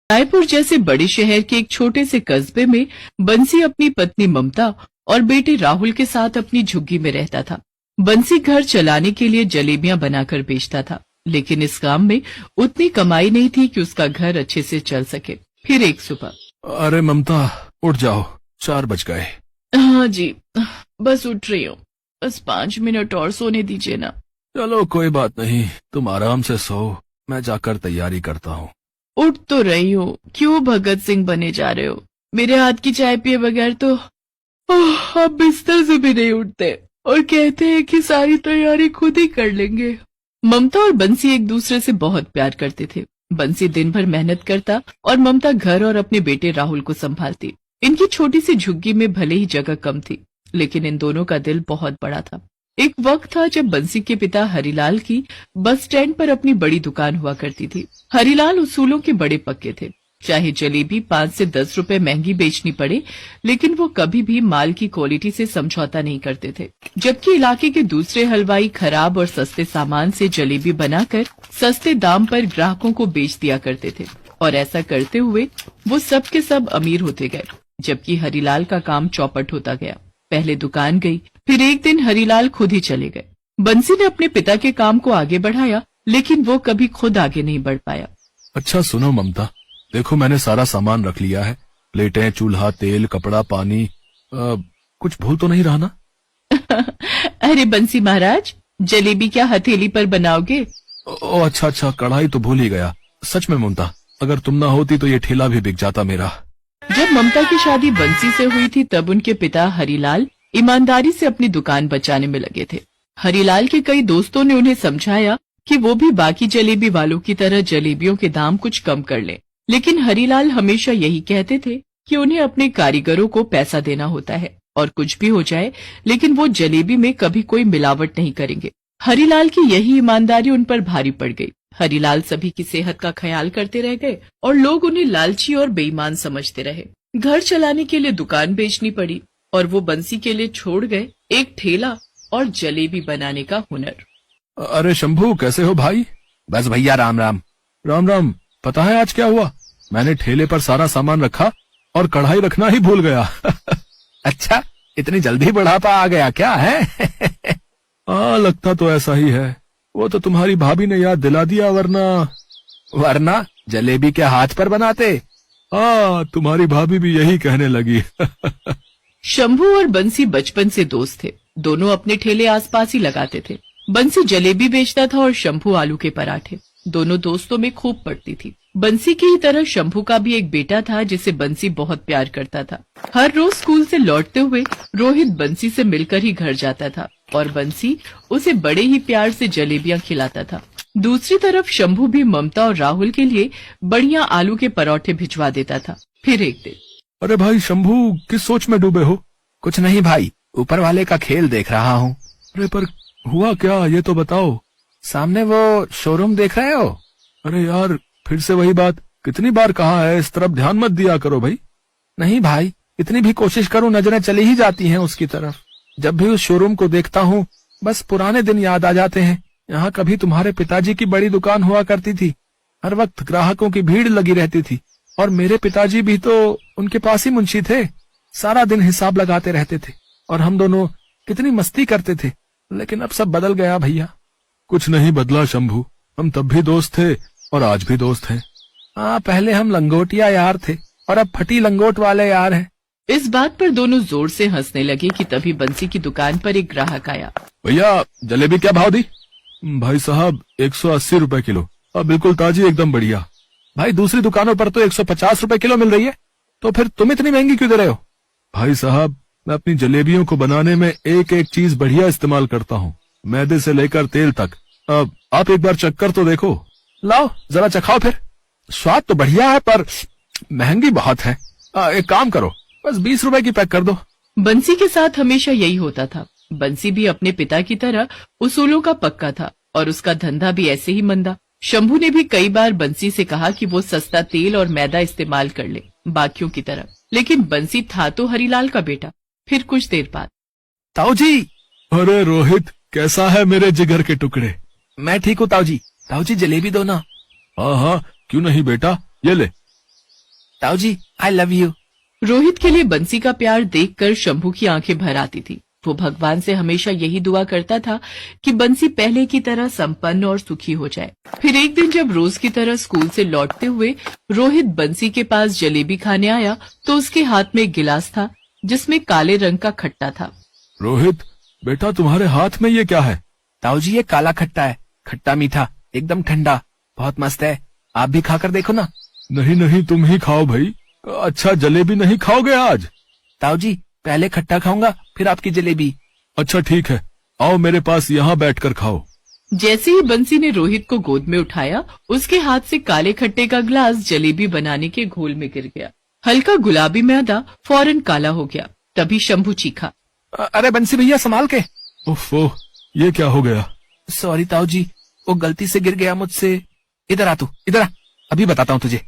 रायपुर जैसे बड़े शहर के एक छोटे से कस्बे में बंसी अपनी पत्नी ममता और बेटे राहुल के साथ अपनी झुग्गी में रहता था। बंसी घर चलाने के लिए जलेबियां बनाकर बेचता था, लेकिन इस काम में उतनी कमाई नहीं थी कि उसका घर अच्छे से चल सके। फिर एक सुबह, अरे ममता, उठ जाओ, 4 बज गए। हाँ जी, बस उठ रही हूँ, बस 5 मिनट और सोने दीजिए ना। चलो कोई बात नहीं, तुम आराम से सो, मैं जाकर तैयारी करता हूँ। उठ तो रही हूँ, क्यों भगत सिंह बने जा रहे हो? मेरे हाथ की चाय पिए बगैर तो आप बिस्तर से भी नहीं उठते और कहते हैं कि सारी तैयारी खुद ही कर लेंगे। ममता और बंसी एक दूसरे से बहुत प्यार करते थे। बंसी दिन भर मेहनत करता और ममता घर और अपने बेटे राहुल को संभालती। इनकी छोटी सी झुग्गी में भले ही जगह कम थी, लेकिन इन दोनों का दिल बहुत बड़ा था। एक वक्त था जब बंसी के पिता हरिलाल की बस स्टैंड पर अपनी बड़ी दुकान हुआ करती थी। हरिलाल उसूलों के बड़े पक्के थे। चाहे जलेबी 5 से 10 रुपए महंगी बेचनी पड़े, लेकिन वो कभी भी माल की क्वालिटी से समझौता नहीं करते थे। जबकि इलाके के दूसरे हलवाई खराब और सस्ते सामान से जलेबी बनाकर सस्ते दाम पर ग्राहकों को बेच दिया करते थे, और ऐसा करते हुए वो सब के सब अमीर होते गए, जबकि हरिलाल का काम चौपट होता गया। पहले दुकान गई, फिर एक दिन हरिलाल खुद ही चले गए। बंसी ने अपने पिता के काम को आगे बढ़ाया, लेकिन वो कभी खुद आगे नहीं बढ़ पाया। अच्छा सुनो ममता, देखो मैंने सारा सामान रख लिया है, प्लेटें, चूल्हा, तेल, कपड़ा, पानी, कुछ भूल तो नहीं रहा ना? अरे बंसी महाराज, जलेबी क्या हथेली पर बनाओगे? ओ अच्छा, कढ़ाई तो भूल ही गया। सच में ममता, अगर तुम ना होती तो ये ठेला भी बिक जाता मेरा। जब ममता की शादी बंसी से हुई थी, तब उनके पिता हरिलाल ईमानदारी से अपनी दुकान बचाने में लगे थे। हरिलाल के कई दोस्तों ने उन्हें समझाया कि वो भी बाकी जलेबी वालों की तरह जलेबियों के दाम कुछ कम कर लें, लेकिन हरिलाल हमेशा यही कहते थे कि उन्हें अपने कारीगरों को पैसा देना होता है, और कुछ भी हो जाए लेकिन वो जलेबी में कभी कोई मिलावट नहीं करेंगे। हरिलाल की यही ईमानदारी उन पर भारी पड़ गई। हरिलाल सभी की सेहत का ख्याल करते रह गए और लोग उन्हें लालची और बेईमान समझते रहे। घर चलाने के लिए दुकान बेचनी पड़ी और वो बंसी के लिए छोड़ गए एक ठेला और जलेबी बनाने का हुनर। अरे शंभू, कैसे हो भाई? बस भैया, राम राम। राम राम। पता है आज क्या हुआ? मैंने ठेले पर सारा सामान रखा और कढ़ाई रखना ही भूल गया। अच्छा, इतनी जल्दी बुढ़ापा आ गया क्या है? हाँ, लगता तो ऐसा ही है। वो तो तुम्हारी भाभी ने याद दिला दिया, वरना जलेबी के हाथ पर बनाते। हाँ, तुम्हारी भाभी भी यही कहने लगी। शंभू और बंसी बचपन से दोस्त थे। दोनों अपने ठेले आसपास ही लगाते थे। बंसी जलेबी बेचता था और शंभू आलू के पराठे। दोनों दोस्तों में खूब पड़ती थी। बंसी की ही तरह शंभू का भी एक बेटा था जिसे बंसी बहुत प्यार करता था। हर रोज स्कूल से लौटते हुए रोहित बंसी से मिलकर ही घर जाता था और बंसी उसे बड़े ही प्यार से जलेबियां खिलाता था। दूसरी तरफ शंभू भी ममता और राहुल के लिए बढ़िया आलू के पराठे भिजवा देता था। फिर एक दिन, अरे भाई शंभू, किस सोच में डूबे हो? कुछ नहीं भाई, ऊपर वाले का खेल देख रहा हूँ। अरे पर हुआ क्या, ये तो बताओ। सामने वो शोरूम देख रहे हो? अरे यार, फिर से वही बात। कितनी बार कहा है इस तरफ ध्यान मत दिया करो भाई। नहीं भाई, इतनी भी कोशिश करूं नजरें चली ही जाती हैं उसकी तरफ। जब भी उस शोरूम को देखता हूँ बस पुराने दिन याद आ जाते हैं। यहाँ कभी तुम्हारे पिताजी की बड़ी दुकान हुआ करती थी, हर वक्त ग्राहकों की भीड़ लगी रहती थी, और मेरे पिताजी भी तो उनके पास ही मुंशी थे। सारा दिन हिसाब लगाते रहते थे और हम दोनों कितनी मस्ती करते थे। लेकिन अब सब बदल गया भैया। कुछ नहीं बदला शंभू, हम तब भी दोस्त थे और आज भी दोस्त हैं। हाँ, पहले हम लंगोटिया यार थे और अब फटी लंगोट वाले यार हैं। इस बात पर दोनों जोर से हंसने लगे कि तभी बंसी की दुकान पर एक ग्राहक आया। भैया, जलेबी क्या भाव दी? भाई साहब, 180 रुपए किलो, अब बिल्कुल ताजी, एकदम बढ़िया। भाई दूसरी दुकानों पर तो 150 रुपए किलो मिल रही है, तो फिर तुम इतनी महंगी क्यों दे रहे हो? भाई साहब, मैं अपनी जलेबियों को बनाने में एक एक चीज बढ़िया इस्तेमाल करता हूँ, मैदे से लेकर तेल तक। अब आप एक बार चक्कर तो देखो। लाओ जरा चखाओ फिर। स्वाद तो बढ़िया है पर महंगी बहुत है। एक काम करो, बस 20 रुपए की पैक कर दो। बंसी के साथ हमेशा यही होता था। बंसी भी अपने पिता की तरह उसूलों का पक्का था और उसका धंधा भी ऐसे ही मंदा। शंभू ने भी कई बार बंसी से कहा कि वो सस्ता तेल और मैदा इस्तेमाल कर ले बाकियों की तरह, लेकिन बंसी था तो हरिलाल का बेटा। फिर कुछ देर बाद, ताऊ जी। अरे रोहित, कैसा है मेरे जिगर के टुकड़े? मैं ठीक हूँ ताऊ जी। ताऊ जी जलेबी दो ना। हाँ हाँ, क्यों नहीं बेटा, ये ले। ताऊ जी आई लव यू। रोहित के लिए बंसी का प्यार देखकर शंभू की आंखें भर आती थी। वो भगवान से हमेशा यही दुआ करता था कि बंसी पहले की तरह संपन्न और सुखी हो जाए। फिर एक दिन जब रोज की तरह स्कूल से लौटते हुए रोहित बंसी के पास जलेबी खाने आया तो उसके हाथ में एक गिलास था जिसमें काले रंग का खट्टा था। रोहित बेटा, तुम्हारे हाथ में ये क्या है? ताऊ जी ये काला खट्टा है, खट्टा मीठा, एकदम ठंडा, बहुत मस्त है। आप भी खाकर देखो ना। नहीं नहीं, तुम ही खाओ भाई। अच्छा, जलेबी नहीं खाओगे आज? ताऊ जी पहले खट्टा खाऊंगा फिर आपकी जलेबी। अच्छा ठीक है, आओ मेरे पास यहाँ बैठकर खाओ। जैसे ही बंसी ने रोहित को गोद में उठाया उसके हाथ से काले खट्टे का ग्लास जलेबी बनाने के घोल में गिर गया। हल्का गुलाबी मैदा फौरन काला हो गया। तभी शंभू चीखा, अरे बंसी भैया संभाल के। ओफो, ये क्या हो गया? सॉरी ताऊ जी, वो गलती से गिर गया मुझसे। इधर आ तू, इधर आ, अभी बताता हूँ तुझे।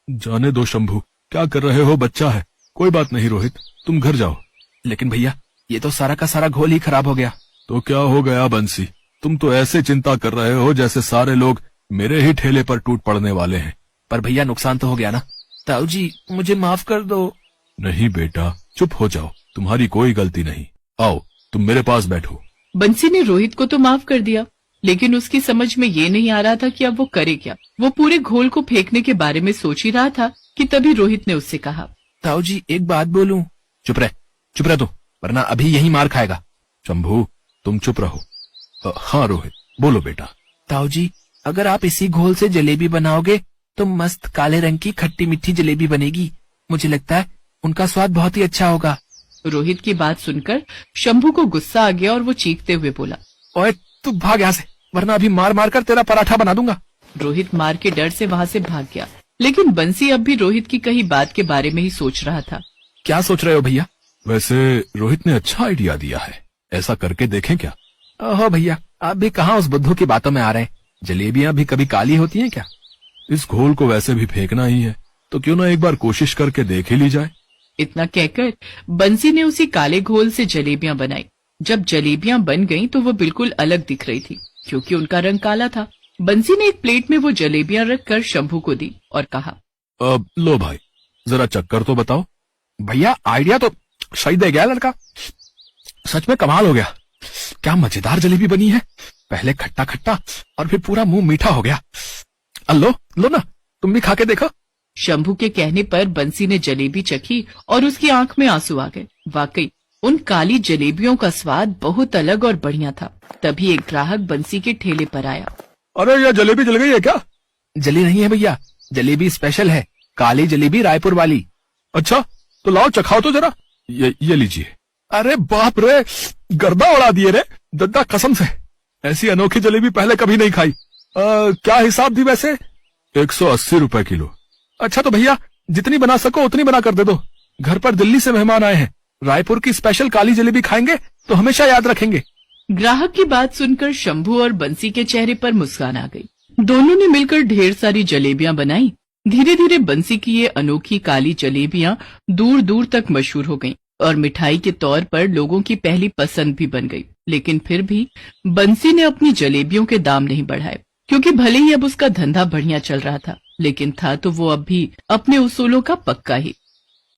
जाने दो शंभू, क्या कर रहे हो? बच्चा है, कोई बात नहीं। रोहित तुम घर जाओ। लेकिन भैया ये तो सारा का सारा घोल ही खराब हो गया। तो क्या हो गया बंसी? तुम तो ऐसे चिंता कर रहे हो जैसे सारे लोग मेरे ही ठेले पर टूट पड़ने वाले हैं। पर भैया नुकसान तो हो गया ना। ताऊ जी मुझे माफ कर दो। नहीं बेटा, चुप हो जाओ, तुम्हारी कोई गलती नहीं। आओ तुम मेरे पास बैठो। बंसी ने रोहित को तो माफ कर दिया, लेकिन उसकी समझ में ये नहीं आ रहा था कि अब वो करे क्या। वो पूरे घोल को फेंकने के बारे में सोच ही रहा था कि तभी रोहित ने उससे कहा, ताऊ जी एक बात बोलूं? चुप रह तू, वरना अभी यही मार खाएगा। शंभू तुम चुप रहो। हाँ रोहित बोलो बेटा। ताऊ जी अगर आप इसी घोल से जलेबी बनाओगे तो मस्त काले रंग की खट्टी मीठी जलेबी बनेगी। मुझे लगता है उनका स्वाद बहुत ही अच्छा होगा। रोहित की बात सुनकर शंभू को गुस्सा आ गया और वो चीखते हुए बोला, ओए तू भाग यहाँ से, वरना अभी मार मार कर तेरा पराठा बना दूंगा। रोहित मार के डर से वहाँ से भाग गया। लेकिन बंसी अब भी रोहित की कही बात के बारे में ही सोच रहा था। क्या सोच रहे हो भैया? वैसे रोहित ने अच्छा आइडिया दिया है, ऐसा करके देखें क्या? ओहो भैया, आप भी कहाँ उस बुद्धू की बातों में आ रहे हैं। जलेबियां भी कभी काली होती हैं क्या? इस घोल को वैसे भी फेंकना ही है, तो क्यों ना एक बार कोशिश करके देख ही ली जाए। इतना कहकर बंसी ने उसी काले घोल से जलेबियां बनाई। जब जलेबियां बन गईं तो वो बिल्कुल अलग दिख रही थी क्योंकि उनका रंग काला था। बंसी ने एक प्लेट में वो जलेबियां रखकर शंभू को दी और कहा, अब लो भाई, जरा चक्कर तो बताओ। भैया आइडिया तो सही दे गया लड़का, सच में कमाल हो गया। क्या मजेदार जलेबी बनी है, पहले खट्टा खट्टा और फिर पूरा मुंह मीठा हो गया। लो लो ना, तुम भी खा के देखो। शंभू के कहने पर बंसी ने जलेबी चखी और उसकी आंख में आंसू आ गए। वाकई उन काली जलेबियों का स्वाद बहुत अलग और बढ़िया था। तभी एक ग्राहक बंसी के ठेले पर आया। अरे ये जलेबी जल गई है क्या? जली नहीं है भैया, जलेबी स्पेशल है, काली जलेबी रायपुर वाली। अच्छा तो लाओ चखाओ तो जरा। ये लीजिए। अरे बाप रे, गर्दा उड़ा दिए रे दद्दा, कसम से ऐसी अनोखी जलेबी पहले कभी नहीं खाई। क्या हिसाब दी वैसे? 180 रुपए किलो। अच्छा तो भैया जितनी बना सको उतनी बना कर दे दो। घर पर दिल्ली से मेहमान आए हैं, रायपुर की स्पेशल काली जलेबी खाएंगे तो हमेशा याद रखेंगे। ग्राहक की बात सुनकर शंभू और बंसी के चेहरे पर मुस्कान आ गई। दोनों ने मिलकर ढेर सारी जलेबियां बनाई। धीरे धीरे बंसी की ये अनोखी काली जलेबियां दूर दूर तक मशहूर हो गईं और मिठाई के तौर पर लोगों की पहली पसंद भी बन गई। लेकिन फिर भी बंसी ने अपनी जलेबियों के दाम नहीं बढ़ाए, क्योंकि भले ही अब उसका धंधा बढ़िया चल रहा था, लेकिन था तो वो अब भी अपने उसूलों का पक्का ही।